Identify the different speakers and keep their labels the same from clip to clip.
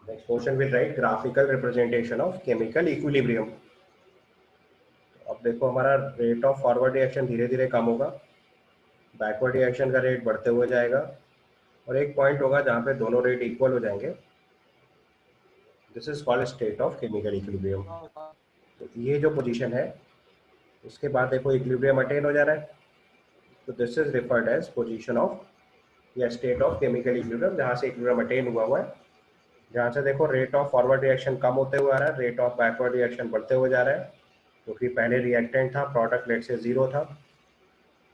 Speaker 1: Next question will write graphical representation of chemical equilibrium. अब देखो हमारा रेट ऑफ फॉरवर्ड रिएक्शन धीरे धीरे कम होगा, बैकवर्ड रिएक्शन का रेट बढ़ते हुए जाएगा और एक पॉइंट होगा जहाँ पे दोनों रेट इक्वल हो जाएंगे। This is called state of chemical equilibrium. तो ये जो पोजीशन है उसके बाद देखो इक्विलिब्रियम अटेन हो जा रहा है, तो this is referred as position of या स्टेट ऑफ केमिकल इक्विलिब्रियम, जहाँ से इक्विलिब्रियम अटेन हुआ है। जहाँ से देखो रेट ऑफ फॉरवर्ड रिएक्शन कम होते हुए आ रहा है, रेट ऑफ बैकवर्ड रिएक्शन बढ़ते हुए जा रहा है, क्योंकि पहले रिएक्टेंट था, प्रोडक्ट लेट से 0 था,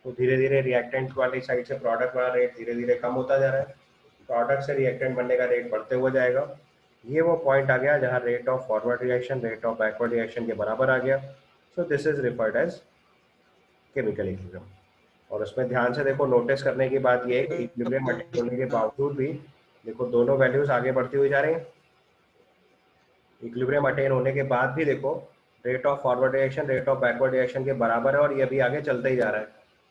Speaker 1: तो धीरे धीरे रिएक्टेंट वाली साइड से प्रोडक्ट वाला रेट धीरे धीरे कम होता जा रहा है, प्रोडक्ट से रिएक्टेंट बनने का रेट बढ़ते हुए जाएगा। ये वो पॉइंट आ गया जहाँ rate of forward reaction rate of backward reaction के बराबर आ गया। So this is referred as chemical equilibrium. और उसमें ध्यान से देखो नोटिस करने की बात यह है कि इक्विलिब्रियम अटेन होने के बावजूद भी देखो दोनों वैल्यूज आगे बढ़ती हुई जा रही हैं। इक्विलिब्रियम अटेन होने के बाद भी देखो rate of forward reaction rate of backward reaction के बराबर है और ये भी आगे चलते ही जा रहा है।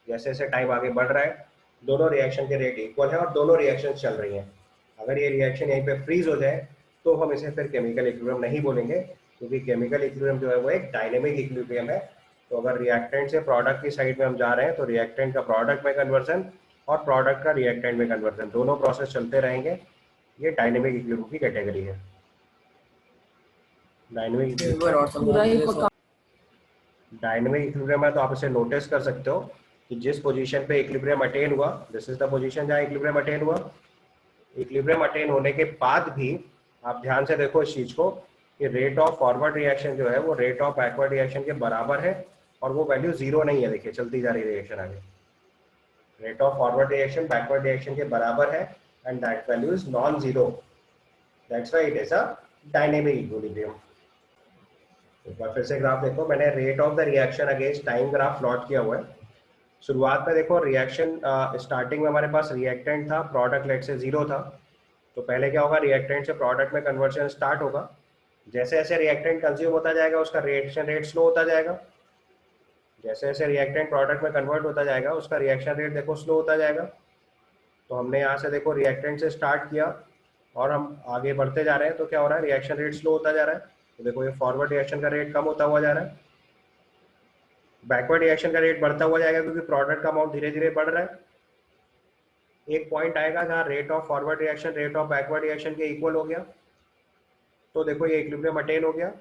Speaker 1: जैसे जैसे टाइम आगे बढ़ रहा है दोनों रिएक्शन के रेट इक्वल है और दोनों रिएक्शन चल रही हैं। अगर ये रिएक्शन यहीं पे फ्रीज हो जाए तो हम इसे फिर केमिकल इक्विलिब्रियम नहीं बोलेंगे, क्योंकि केमिकल इक्विलिब्रियम जो है वो एक डायनेमिक इक्विलिब्रियम है। तो अगर रिएक्टेंट से प्रोडक्ट की साइड में हम जा रहे हैं तो रिएक्टेंट का प्रोडक्ट में कन्वर्जन और प्रोडक्ट का रिएक्टेंट में कन्वर्जन दोनों प्रोसेस चलते रहेंगे। ये डायनेमिक इक्विलिब्रियम की कैटेगरी है। डायनेमिक इक्विलिब्रियम है तो आप इसे नोटिस कर सकते हो कि जिस पोजीशन पे इक्विलिब्रियम अटेन हुआ, दिस इज द पोजीशन जहां इक्विलिब्रियम अटेन हुआ। इक्विलिब्रियम अटेन होने के बाद भी आप ध्यान से देखो इस चीज को कि रेट ऑफ फॉरवर्ड रिएक्शन जो है वो रेट ऑफ बैकवर्ड रिएक्शन के बराबर है और वो वैल्यू 0 नहीं है। देखिए चलती जा रही रिएक्शन आगे, rate of forward reaction backward reaction के बराबर है and that value is non zero. That's why it is a dynamic equilibrium. एक बार फिर से ग्राफ देखो, मैंने rate of the reaction against time graph plot किया हुआ है। शुरुआत में देखो रिएक्शन स्टार्टिंग में हमारे पास रिएक्टेंट था, प्रोडक्ट लेट से 0 था, तो पहले क्या होगा रिएक्टेंट से प्रोडक्ट में कन्वर्जन स्टार्ट होगा। जैसे जैसे रिएक्टेंट कंज्यूम होता जाएगा उसका रिएक्शन रेट स्लो होता जाएगा। जैसे जैसे रिएक्टेंट प्रोडक्ट में कन्वर्ट होता जाएगा उसका रिएक्शन रेट देखो स्लो होता जाएगा। तो हमने यहाँ से देखो रिएक्टेंट से स्टार्ट किया और हम आगे बढ़ते जा रहे हैं, तो क्या हो रहा है रिएक्शन रेट स्लो होता जा रहा है। तो देखो ये फॉरवर्ड रिएक्शन का रेट कम होता हुआ जा रहा है, बैकवर्ड रिएक्शन का रेट बढ़ता हुआ जाएगा क्योंकि प्रोडक्ट का अमाउंट धीरे धीरे बढ़ रहा है। एक पॉइंट आएगा जहाँ rate of forward reaction rate of backward reaction के इक्वल हो गया, तो देखो ये इक्विलिब्रियम अटेन हो गया।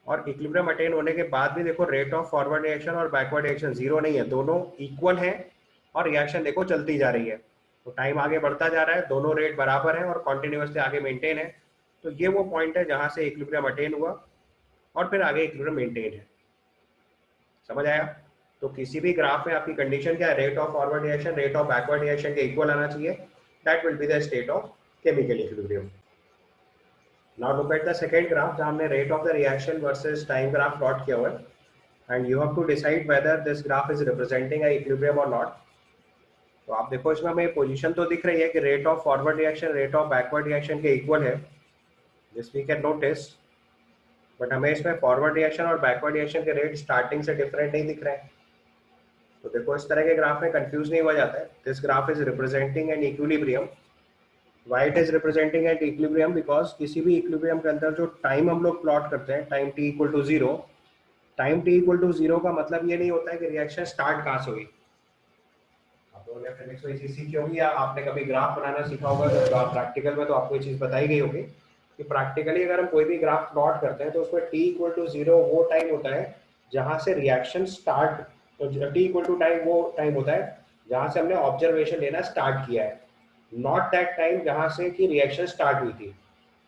Speaker 1: और इक्विलिब्रियम अटेन होने के बाद भी देखो रेट ऑफ फॉरवर्ड रिएक्शन और बैकवर्ड रिएक्शन 0 नहीं है, दोनों इक्वल है और रिएक्शन देखो चलती जा रही है। तो टाइम आगे बढ़ता जा रहा है, दोनों रेट बराबर है और कॉन्टिन्यूसली आगे मेंटेन है। तो ये वो पॉइंट है जहां से इक्विलिब्रियम अटेन हुआ और फिर आगे इक्विलिब्रियम मेंटेन है। समझ आया? तो किसी भी ग्राफ में आपकी कंडीशन क्या है, rate of forward reaction rate of backward reaction के इक्वल आना चाहिए। That will be the state of chemical equilibrium. Now look at the second graph जहां हमने rate of the reaction versus time graph plot किया हुआ है and you have to decide whether this graph is representing a equilibrium और not. तो आप देखो इसमें हमें पोजीशन तो दिख रही है कि rate of forward reaction rate of backward reaction के इक्वल है, this we can notice, but हमें इसमें फॉरवर्ड रिएक्शन और बैकवर्ड रिएक्शन के रेट स्टार्टिंग से डिफरेंट नहीं दिख रहे हैं। तो देखो इस तरह के ग्राफ में कंफ्यूज नहीं हुआ जाता है। This graph is representing an equilibrium. Why it is representing an equilibrium? Because किसी भी इक्विलिब्रियम के अंदर जो टाइम हम लोग प्लॉट करते हैं time t equal to 0, time t equal to 0 का मतलब ये नहीं होता है कि रिएक्शन स्टार्ट कहाँ से हुई। आप लोगों ने फिजिक्स में चीज सीखी होगी या आपने कभी ग्राफ बनाना सीखा होगा तो प्रैक्टिकल में तो आपको ये चीज बताई गई होगी कि प्रैक्टिकली अगर हम कोई भी ग्राफ प्लॉट करते हैं तो उसमें t इक्वल टू 0 वो टाइम होता है जहां से रिएक्शन स्टार्ट, तो t इक्वल टू टाइम वो टाइम होता है जहां से हमने ऑब्जर्वेशन लेना स्टार्ट किया है, नॉट दैट टाइम जहां से कि रिएक्शन स्टार्ट हुई थी।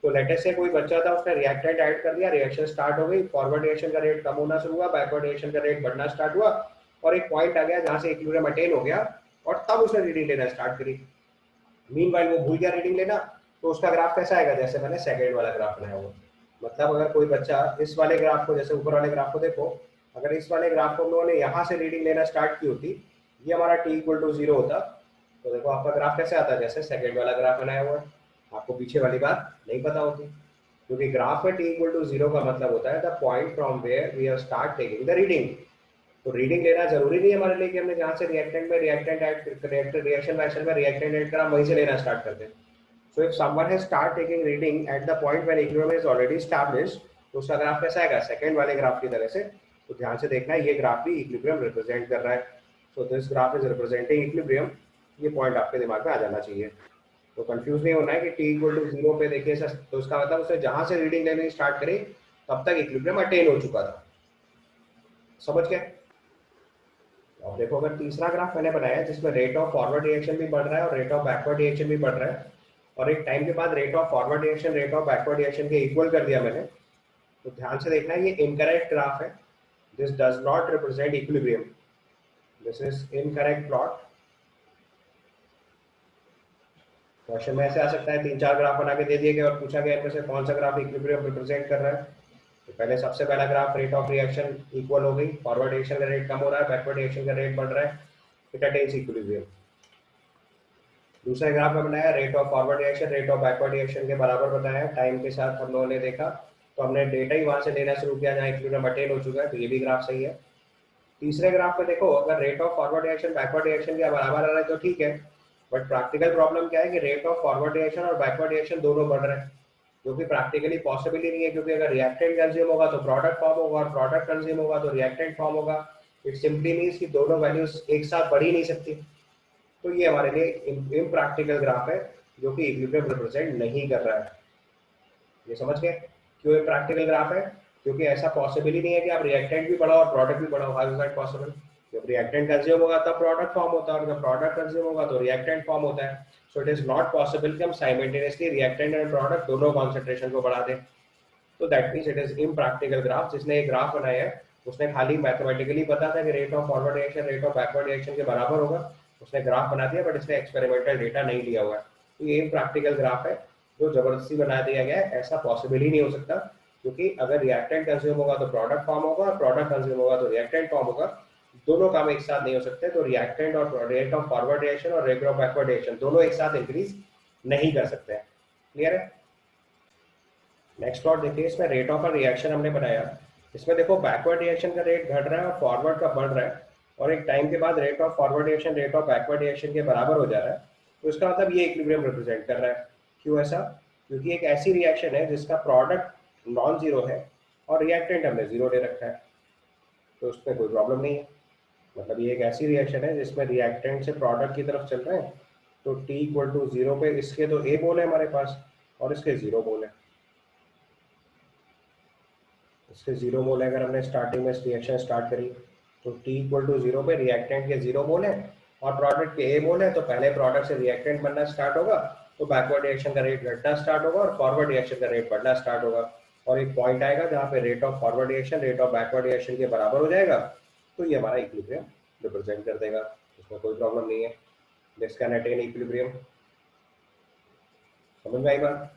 Speaker 1: तो लेटेस्ट से कोई बच्चा था उसने रिएक्टेंट ऐड कर दिया, रिएक्शन स्टार्ट हो गई, फॉरवर्ड रिएक्शन का रेट कम होना शुरू हुआ, बैकवर्ड रिएक्शन का रेट बढ़ना स्टार्ट हुआ और एक पॉइंट आ गया जहां से इक्विलिब्रियम अटेन हो गया और तब उसने रीडिंग लेना स्टार्ट करी। मीनवाइल वो भूल गया रीडिंग लेना, तो उसका ग्राफ कैसा आएगा जैसे मैंने सेकंड वाला ग्राफ बनाया हुआ। मतलब अगर कोई बच्चा इस वाले ग्राफ को, जैसे ऊपर वाले ग्राफ को देखो, अगर इस वाले ग्राफ को हम लोगों ने यहाँ से रीडिंग लेना स्टार्ट की होती, ये हमारा t इक्वल टू 0 होता, तो देखो आपका ग्राफ कैसे आता जैसे सेकंड वाला ग्राफ बनाया हुआ है। आपको पीछे वाली बात नहीं पता होती, क्योंकि ग्राफ में t इक्वल टू 0 का मतलब होता है the point from where we have start taking the reading. तो रीडिंग लेना जरूरी नहीं है हमारे लिए कि हमने जहां से रिएक्टेंट में रिएक्टेंट ऐड रिएक्शन वैक्शन में रिएक्टेंट ऐड करा वहीं से लेना स्टार्ट करते हैं। So if someone has start taking reading at the point when equilibrium is already established, तो उसका ग्राफ कैसा आएगा, सेकंड वाले ग्राफ की तरह से। तो ध्यान से देखना है, ये ग्राफ भी इक्विलिब्रियम रिप्रेजेंट कर रहा है। So this graph is representing equilibrium. ये पॉइंट आपके दिमाग में आ जाना चाहिए। तो कंफ्यूज नहीं होना है कि t इक्वल टू 0 पे देखिए सर, तो उसका मतलब उसने जहां से रीडिंग लेनी स्टार्ट करी तब तक इक्विलिब्रियम अटेन हो चुका था। समझ गए? अब देखो, अगर तीसरा ग्राफ मैंने बनाया है जिसमें रेट ऑफ फॉरवर्ड रिएक्शन भी बढ़ रहा है और रेट ऑफ बैकवर्ड रिएक्शन भी बढ़ रहा है, और एक टाइम के बाद rate of forward reaction rate of backward reaction के इक्वल कर दिया मैंने, तो ध्यान से देखना है, ये इनकरेक्ट ग्राफ है। This does not represent equilibrium, this is incorrect plot. Question में ऐसे आ सकता है, 3-4 ग्राफ बना के दे दिए गए और पूछा गया इनमें से कौन सा ग्राफ इक्विलिब्रियम रिप्रेजेंट कर रहा है। तो पहले सबसे पहला graph rate of reaction equal हो गई, फॉरवर्ड रिएक्शन का रेट कम हो रहा है, बैकवर्ड रिएक्शन का रेट बढ़ रहा है, इट अटेन्स इक्विलिब्रियम। दूसरे ग्राफ में बनाया rate of forward reaction rate of backward reaction के बराबर बनाया, टाइम के साथ हम लोगों ने देखा, तो हमने डेटा ही वहां से लेना शुरू किया जहाँ इक्विलिब्रियम अटेन हो चुका है, तो ये भी ग्राफ सही है। तीसरे ग्राफ में देखो, अगर rate of forward reaction backward reaction के बराबर आ रहा है तो ठीक है, बट प्रैक्टिकल प्रॉब्लम क्या है कि रेट ऑफ फॉरवर्ड रिएक्शन और बैकवर्ड रिएक्शन दोनों बढ़ रहे हैं, जो कि प्रैक्टिकली पॉसिबल ही नहीं है, क्योंकि अगर रिएक्टेंट कंज्यूम होगा तो प्रोडक्ट फॉर्म होगा और प्रोडक्ट कंज्यूम होगा तो रिएक्टेंट फॉर्म होगा। इट सिंपली मींस कि दोनों वैल्यूज एक साथ बढ़ ही नहीं सकती। तो ये हमारे लिए इम्प्रैक्टिकल ग्राफ है जो कि इक्विलिब्रियम रिप्रेजेंट नहीं कर रहा है। ये समझ गए क्यों इम्प्रैक्टिकल ग्राफ है? क्योंकि ऐसा पॉसिबल ही नहीं है कि आप रिएक्टेंट भी बढ़ाओ और प्रोडक्ट भी बढ़ाओ। How is that possible? जब रिएक्टेंट कंज्यूम होगा तब प्रोडक्ट फॉर्म होता है और जब प्रोडक्ट कंज्यूम होगा तो रिएक्टेंट फॉर्म होता है। So it is not possible कि हम साइमल्टेनियसली रिएक्टेंट एंड प्रोडक्ट दोनों कॉन्सेंट्रेशन को बढ़ा दें। तो that means it is impractical graph. जिसने ये ग्राफ बनाया है उसने खाली मैथमेटिकली पता था कि rate of forward reaction rate of backward reaction के बराबर होगा, उसने ग्राफ बना दिया, बट इसने एक्सपेरिमेंटल डेटा नहीं लिया हुआ है। तो ये इम्प्रैक्टिकल ग्राफ है जो जबरदस्ती बना दिया गया है, ऐसा पॉसिबल ही नहीं हो सकता, क्योंकि अगर रिएक्टेंट कंज्यूम होगा तो प्रोडक्ट फॉर्म होगा और प्रोडक्ट कंज्यूम होगा तो रिएक्टेंट फॉर्म होगा। दोनों काम एक साथ नहीं हो सकते। तो रिएक्टेंट और रेट ऑफ फॉरवर्ड रिएक्शन और रेट ऑफ बैकवर्ड रिएक्शन दोनों एक साथ इंक्रीज नहीं कर सकते हैं। क्लियर है? नेक्स्ट प्लॉट देखिए, इसमें रेट ऑफ रिएक्शन हमने बनाया। इसमें देखो बैकवर्ड रिएक्शन का रेट घट रहा है और फॉरवर्ड का बढ़ रहा है, और एक टाइम के बाद rate of forward reaction rate of backward reaction के बराबर हो जा रहा है। तो इसका मतलब ये इक्विलिब्रियम रिप्रेजेंट कर रहा है। क्यों ऐसा? क्योंकि एक ऐसी रिएक्शन है जिसका प्रोडक्ट नॉन जीरो है और रिएक्टेंट हमने जीरो ले रखा है, तो उसमें कोई प्रॉब्लम नहीं है। मतलब ये एक ऐसी रिएक्शन है जिसमें रिएक्टेंट से प्रोडक्ट की तरफ चल रहे हैं, तो t इक्वल टू 0 पे इसके तो a मोल है हमारे पास और इसके 0 मोल है। इसके 0 मोल है, अगर हमने स्टार्टिंग में रिएक्शन स्टार्ट करी तो t इक्वल टू 0 पे रिएक्टेंट के 0 मोल है और प्रोडक्ट के a मोल है, तो पहले प्रोडक्ट से रिएक्टेंट बनना स्टार्ट होगा, तो बैकवर्ड रिएक्शन का रेट घटना स्टार्ट होगा और फॉरवर्ड रिएक्शन का रेट बढ़ना स्टार्ट होगा, और एक पॉइंट आएगा जहाँ पे rate of forward reaction rate of backward reaction के बराबर हो जाएगा, तो ये हमारा इक्विलिब्रियम रिप्रेजेंट कर देगा। इसमें कोई प्रॉब्लम नहीं है। This can attain equilibrium. समझ में आई बात?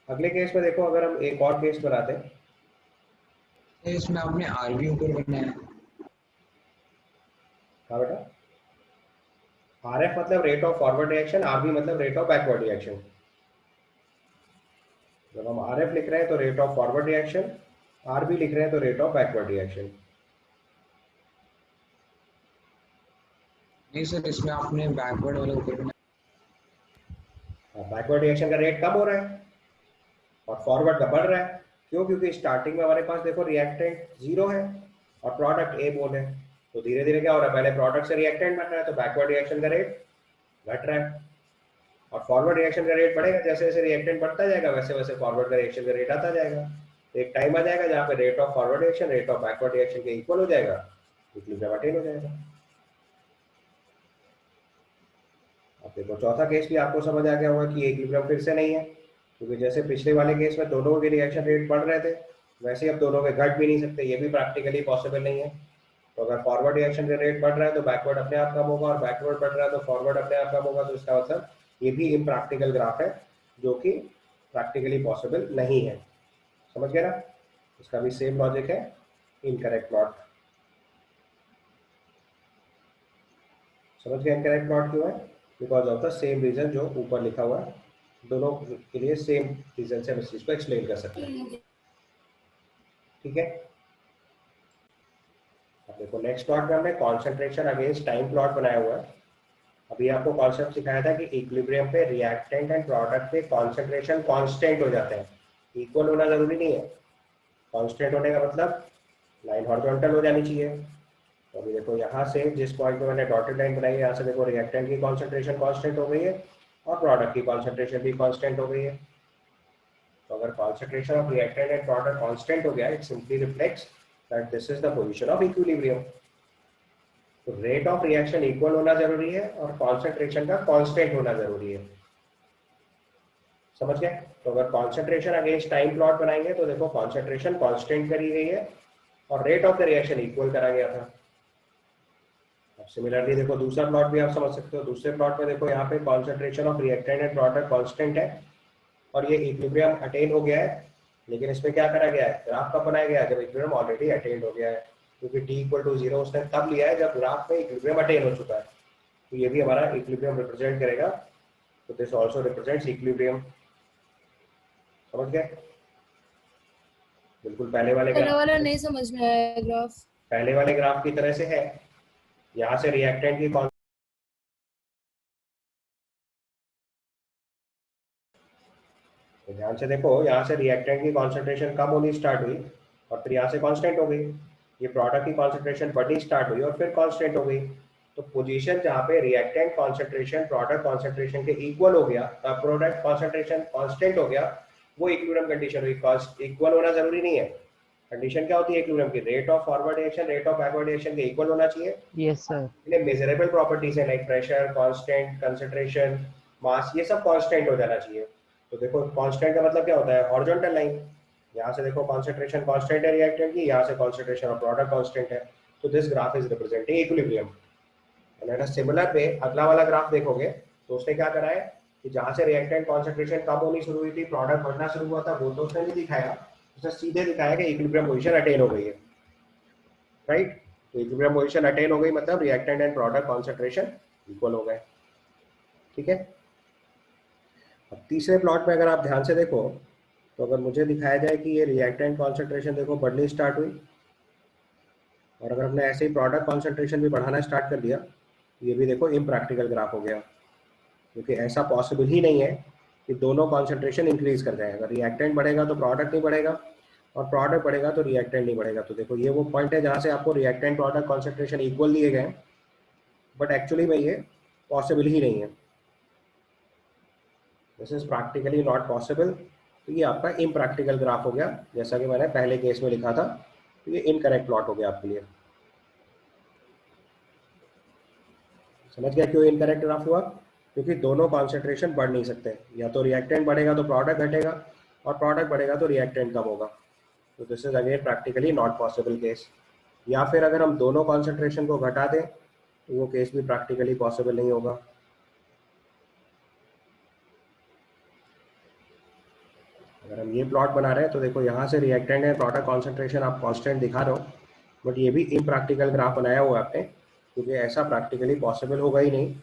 Speaker 1: अगले केस में देखो, अगर हम एक और केस बनाते हैं,
Speaker 2: इसमें आपने आरबी ऊपर बनाया।
Speaker 1: हाँ बेटा, RF मतलब rate of forward reaction, RB मतलब रेट ऑफ बैकवर्ड रिएक्शन। जब हम RF लिख रहे हैं तो rate of forward reaction, RB लिख रहे हैं तो रेट ऑफ बैकवर्ड रिएक्शन।
Speaker 2: नहीं सर, इसमें आपने बैकवर्ड वाला ऊपर बनाया।
Speaker 1: बैकवर्ड रिएक्शन का रेट कम हो रहा है और फॉरवर्ड का बढ़ रहा है। क्यों? क्योंकि स्टार्टिंग में हमारे पास देखो रिएक्टेंट 0 है और प्रोडक्ट A मोल है, तो धीरे धीरे क्या हो रहा है, पहले प्रोडक्ट से रिएक्टेंट बन रहा है तो बैकवर्ड रिएक्शन का रेट घट रहा है, और फॉरवर्ड रिएक्शन का रेट बढ़ेगा, जैसे जैसे रिएक्टेंट बढ़ता जाएगा वैसे वैसे फॉरवर्ड का रिएक्शन का रेट आता जाएगा। तो एक टाइम आ जाएगा जहाँ पे rate of forward reaction rate of backward reaction के इक्वल हो जाएगा, इक्विलिब्रियम अटेन हो जाएगा। अब देखो चौथा केस भी आपको समझ आ गया होगा कि इक्विलिब्रियम फिर से नहीं है, क्योंकि जैसे पिछले वाले केस में दोनों के रिएक्शन रेट बढ़ रहे थे, वैसे ही अब दोनों के घट भी नहीं सकते, ये भी प्रैक्टिकली पॉसिबल नहीं है। तो अगर फॉरवर्ड रिएक्शन का रेट बढ़ रहा है तो बैकवर्ड अपने आप कम होगा, और बैकवर्ड बढ़ रहा है तो फॉरवर्ड अपने आप कम होगा, तो इसका मतलब ये भी इम्प्रैक्टिकल ग्राफ है जो कि प्रैक्टिकली पॉसिबल नहीं है। समझ गए ना? इसका भी सेम लॉजिक है, इनकरेक्ट प्लॉट। समझ गए इनकरेक्ट प्लॉट क्यों है? Because of the same reason जो ऊपर लिखा हुआ है, दोनों के लिए सेम रीजन से हम इस चीज को एक्सप्लेन कर सकते हैं। ठीक है, अब देखो नेक्स्ट प्लॉट में हमने कॉन्सेंट्रेशन अगेंस्ट टाइम प्लॉट बनाया हुआ है। अभी आपको कॉन्सेप्ट सिखाया था कि इक्विलिब्रियम पे रिएक्टेंट एंड प्रोडक्ट पे कॉन्सेंट्रेशन कांस्टेंट हो जाते हैं, इक्वल होना जरूरी नहीं है। कांस्टेंट होने का मतलब लाइन हॉरिजॉन्टल हो जानी चाहिए। तो अभी देखो यहाँ से जिस पॉइंट पे मैंने डॉटेड लाइन बनाई है, यहाँ से देखो रिएक्टेंट की कॉन्सेंट्रेशन कांस्टेंट हो गई है और प्रोडक्ट की कॉन्सेंट्रेशन भी कांस्टेंट हो गई है। तो अगर concentration of reactant and product constant हो गया, it simply reflects that this is the position of equilibrium. तो रेट ऑफ रिएक्शन इक्वल होना जरूरी है और कॉन्सेंट्रेशन का कांस्टेंट होना जरूरी है। समझ गए? तो अगर कॉन्सेंट्रेशन अगेंस्ट टाइम प्लॉट बनाएंगे तो देखो कॉन्सेंट्रेशन कांस्टेंट करी गई है और rate of the reaction equal करा गया था। अब सिमिलरली देखो दूसरा प्लॉट भी आप समझ सकते हो। दूसरे प्लॉट में देखो यहाँ पे concentration of reactant and product constant है और ये इक्विलिब्रियम अटेन हो गया है, लेकिन इसमें क्या करा गया है, ग्राफ कब बनाया गया है, जब इक्विलिब्रियम ऑलरेडी अटेन हो गया है। क्योंकि t इक्वल टू 0 उसने तब लिया है जब ग्राफ में इक्विलिब्रियम अटेन हो चुका है। तो ये भी हमारा इक्विलिब्रियम रिप्रेजेंट करेगा। तो दिस आल्सो रिप्रेजेंट्स इक्विलिब्रियम। समझ गए? बिल्कुल पहले वाले
Speaker 3: पहला
Speaker 1: ग्राफ,
Speaker 3: वाला नहीं समझ में आया ग्राफ।
Speaker 1: पहले वाले ग्राफ की तरह से है। यहाँ से रिएक्टेंट की तो ध्यान से देखो, यहाँ से रिएक्टेंट की कॉन्सेंट्रेशन कम होनी स्टार्ट हुई और फिर यहाँ से कांस्टेंट हो गई। ये प्रोडक्ट की कॉन्सेंट्रेशन बढ़नी स्टार्ट हुई और फिर कांस्टेंट हो गई। तो पोजीशन जहाँ पे रिएक्टेंट कॉन्सेंट्रेशन प्रोडक्ट कॉन्सेंट्रेशन के इक्वल हो गया, प्रोडक्ट कॉन्सेंट्रेशन कांस्टेंट हो गया, वो इक्विलिब्रियम कंडीशन हुई। इक्वल होना जरूरी नहीं है। कंडीशन क्या होती है इक्विलिब्रियम की? Rate of forward reaction rate of backward reaction के इक्वल होना चाहिए।
Speaker 4: Yes sir.
Speaker 1: इन्हें मेजरेबल प्रॉपर्टीज है लाइक प्रेशर, कांस्टेंट, कंसंट्रेशन, मास, ये सब कांस्टेंट हो जाना चाहिए। तो देखो कांस्टेंट का मतलब क्या होता है? Horizontal line. यहाँ से देखो कॉन्सेंट्रेशन कांस्टेंट है रिएक्टेंट की, यहाँ से कॉन्सेंट्रेशन ऑफ प्रोडक्ट कांस्टेंट है। तो this graph is representing equilibrium. And similar पे अगला वाला ग्राफ देखोगे तो उसने क्या करा है कि जहाँ से रिएक्टेंट कॉन्सेंट्रेशन कम होनी शुरू हुई थी, प्रोडक्ट बढ़ना शुरू हुआ था, वो तो उसने नहीं दिखाया, उसने सीधे दिखाया कि इक्विलिब्रियम पोजीशन अटेन हो गई है। राइट? तो इक्विलिब्रियम पोजीशन अटेन हो गई मतलब reactant and product concentration equal हो गए। ठीक है? अब तीसरे प्लॉट में अगर आप ध्यान से देखो तो अगर मुझे दिखाया जाए कि ये रिएक्टेंट कॉन्सेंट्रेशन देखो बढ़नी स्टार्ट हुई और अगर हमने ऐसे ही प्रोडक्ट कॉन्सेंट्रेशन भी बढ़ाना स्टार्ट कर दिया, ये भी देखो इम्प्रैक्टिकल ग्राफ हो गया। क्योंकि ऐसा पॉसिबल ही नहीं है कि दोनों कॉन्सेंट्रेशन इंक्रीज कर जाए। अगर रिएक्टेंट बढ़ेगा तो प्रोडक्ट नहीं बढ़ेगा और प्रोडक्ट बढ़ेगा तो रिएक्टेंट नहीं बढ़ेगा। तो देखो ये वो पॉइंट है जहाँ से आपको रिएक्टेंट प्रोडक्ट कॉन्सेंट्रेशन इक्वल दिए गए, बट एक्चुअली में ये पॉसिबल ही नहीं है। This is practically not possible. तो ये आपका इम्प्रैक्टिकल ग्राफ हो गया, जैसा कि मैंने पहले केस में लिखा था। तो ये इनकरेक्ट प्लॉट हो गया आपके लिए। समझ गया क्यों इनकरेक्ट ग्राफ हुआ? क्योंकि दोनों कॉन्सेंट्रेशन बढ़ नहीं सकते। या तो रिएक्टेंट बढ़ेगा तो प्रोडक्ट घटेगा और प्रोडक्ट बढ़ेगा तो रिएक्टेंट कम होगा। तो this is again practically not possible case. या फिर अगर हम दोनों कॉन्सेंट्रेशन को घटा दें तो वो केस भी प्रैक्टिकली पॉसिबल नहीं होगा। अगर हम ये प्लॉट बना रहे हैं तो देखो यहाँ से रिएक्टेंट है, प्रोडक्ट कॉन्सेंट्रेशन आप कांस्टेंट दिखा रहे हो, बट ये भी इम्प्रैक्टिकल ग्राफ बनाया हुआ है आपने। क्योंकि ऐसा प्रैक्टिकली पॉसिबल होगा ही नहीं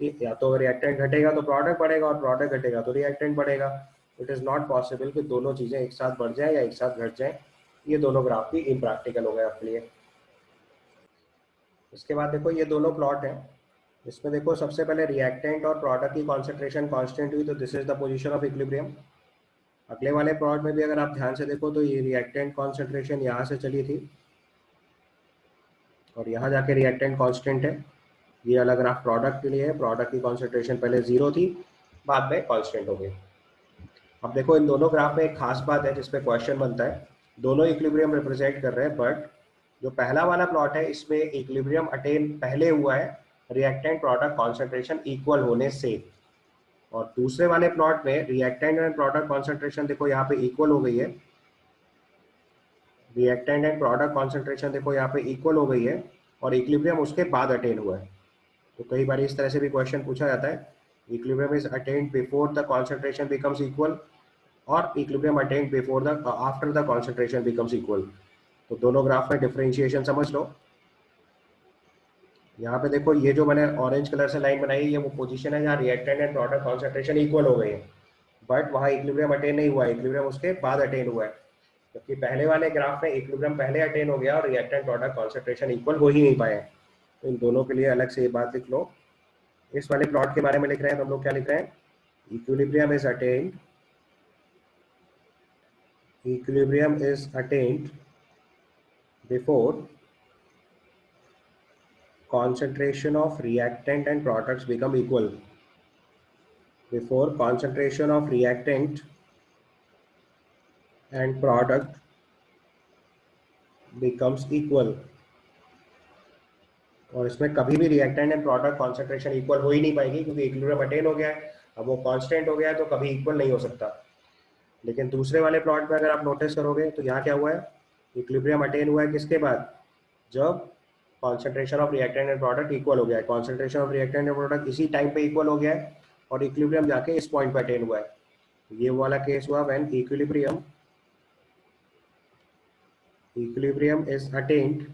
Speaker 1: कि या तो रिएक्टेंट घटेगा तो प्रोडक्ट बढ़ेगा और प्रोडक्ट घटेगा तो रिएक्टेंट बढ़ेगा। इट इज़ नॉट पॉसिबल कि दोनों चीज़ें एक साथ बढ़ जाए या एक साथ घट जाए। ये दोनों ग्राफ भी इम्प्रैक्टिकल हो गए आपके लिए। इसके बाद देखो ये दोनों प्लॉट हैं। इसमें देखो सबसे पहले रिएक्टेंट और प्रोडक्ट की कॉन्सेंट्रेशन कॉन्स्टेंट हुई, तो this is the position of equilibrium. अगले वाले प्लॉट में भी अगर आप ध्यान से देखो तो ये रिएक्टेंट कॉन्सेंट्रेशन यहाँ से चली थी और यहाँ जाके रिएक्टेंट कांस्टेंट है। ये अलग ग्राफ प्रोडक्ट के लिए है। प्रोडक्ट की कॉन्सेंट्रेशन पहले 0 थी, बाद में कांस्टेंट हो गई। अब देखो इन दोनों ग्राफ में एक खास बात है जिसपे क्वेश्चन बनता है। दोनों इक्विलिब्रियम रिप्रेजेंट कर रहे हैं, बट जो पहला वाला प्लॉट है इसमें इक्विलिब्रियम अटेन पहले हुआ है रिएक्टेंट प्रोडक्ट कॉन्सेंट्रेशन इक्वल होने से, और दूसरे वाले प्लॉट में रिएक्टेंट एंड प्रोडक्ट कॉन्सेंट्रेशन देखो यहाँ पे इक्वल हो गई है। रिएक्टेंट एंड प्रोडक्ट कॉन्सेंट्रेशन देखो यहाँ पे इक्वल हो गई है और इक्विलिब्रियम उसके बाद अटेन हुआ है। तो कई बार इस तरह से भी क्वेश्चन पूछा जाता है, equilibrium is attend before the concentration becomes equal और equilibrium attend before the after the concentration becomes equal. तो दोनों ग्राफ में डिफरेंशिएशन समझ लो। यहाँ पे देखो ये जो मैंने ऑरेंज कलर से लाइन बनाई है ये वो पोजीशन है जहाँ reactant and product concentration equal हो गई है, बट वहाँ इक्विलिब्रियम अटेन नहीं हुआ है, इक्विलिब्रियम उसके बाद अटेन हुआ है। जबकि पहले वाले ग्राफ में इक्विलिब्रियम पहले अटेन हो गया और रिएक्टेंट प्रोडक्ट कॉन्सेंट्रेशन इक्वल हो ही नहीं पाए। तो इन दोनों के लिए अलग से ये बात लिख लो, इस वाले प्लॉट के बारे में लिख रहे हैं तो हम लोग क्या लिख रहे हैं, equilibrium is attend, equilibrium is attained before concentration of reactant and products become equal. Before concentration of reactant and product becomes equal. और इसमें कभी भी reactant and product concentration equal हो ही नहीं पाएगी क्योंकि इक्विलिब्रियम अटेन हो गया है, अब वो कांस्टेंट हो गया है तो कभी इक्वल नहीं हो सकता। लेकिन दूसरे वाले प्लॉट में अगर आप नोटिस करोगे तो यहाँ क्या हुआ है, इक्विलिब्रियम अटेन हुआ है किसके बाद, जब concentration of reactant and product equal हो गया है। Concentration of reactant and product इसी टाइम पे इक्वल हो गया है और इक्विलिब्रियम जाके इस पॉइंट पे अटेन हुआ है। ये वाला केस हुआ when equilibrium is attend,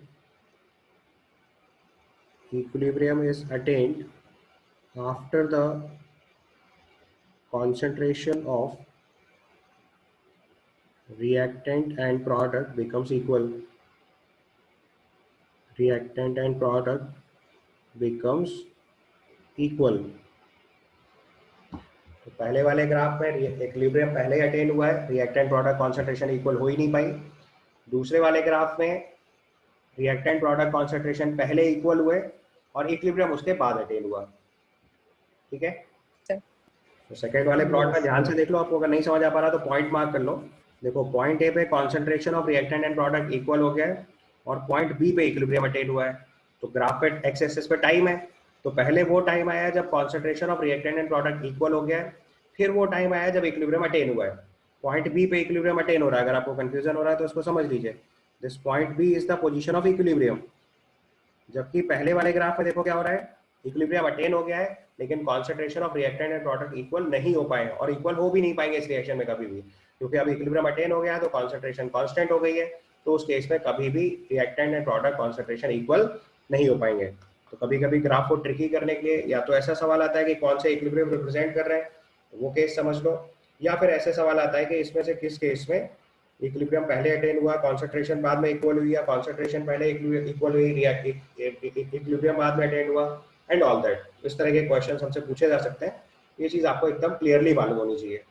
Speaker 1: equilibrium is attained after the concentration of reactant and product becomes equal. Reactant and product becomes equal. तो पहले वाले ग्राफ में इक्विलिब्रियम पहले ही अटेन हुआ है, रिएक्टेंट प्रोडक्ट कॉन्सेंट्रेशन इक्वल हो ही नहीं पाई। दूसरे वाले ग्राफ में रिएक्टेंट प्रोडक्ट कॉन्सेंट्रेशन पहले इक्वल हुए और इक्विलिब्रियम उसके बाद अटेन हुआ। ठीक है, तो सेकंड वाले प्लॉट में ध्यान से देख लो, आपको अगर नहीं समझ आ पा रहा तो पॉइंट मार्क कर लो। देखो पॉइंट ए पे concentration of reactant and product equal हो गया है और पॉइंट बी पे इक्विलिब्रियम अटेन हुआ है। तो ग्राफ पे एक्स एक्सिस पे टाइम है, तो पहले वो टाइम आया जब concentration of reactant and product equal हो गया है, फिर वो टाइम आया जब इक्विलिब्रियम अटेन हुआ है। पॉइंट बी पे इक्विलिब्रियम अटेन हो रहा है, अगर आपको कंफ्यूजन हो रहा है तो उसको समझ लीजिए, this point B is the position of equilibrium. जबकि पहले वाले ग्राफ में देखो क्या हो रहा है, इक्विलिब्रियम अटेन हो गया है लेकिन concentration of reactant and product equal नहीं हो पाए और इक्वल हो भी नहीं पाएंगे इस रिएक्शन में कभी भी, क्योंकि अब इक्विलिब्रियम अटेन हो गया है तो कॉन्सेंट्रेशन कांस्टेंट हो गई है, तो उस केस में कभी भी reactant and product concentration equal नहीं हो पाएंगे। तो कभी कभी ग्राफ को ट्रिकी करने के लिए या तो ऐसा सवाल आता है कि कौन से इक्विलिब्रियम रिप्रेजेंट कर रहे हैं, तो वो केस समझ लो, या फिर ऐसे सवाल आता है कि इसमें से किस केस में इक्विलिब्रियम पहले अटेन हुआ, कॉन्सेंट्रेशन बाद में इक्वल हुई, या कॉन्सेंट्रेशन पहले इक्वल हुई, इक्विलिब्रियम बाद में अटेन हुआ, एंड ऑल दैट। इस तरह के क्वेश्चंस हमसे पूछे जा सकते हैं, ये चीज आपको एकदम क्लियरली मालूम होनी चाहिए।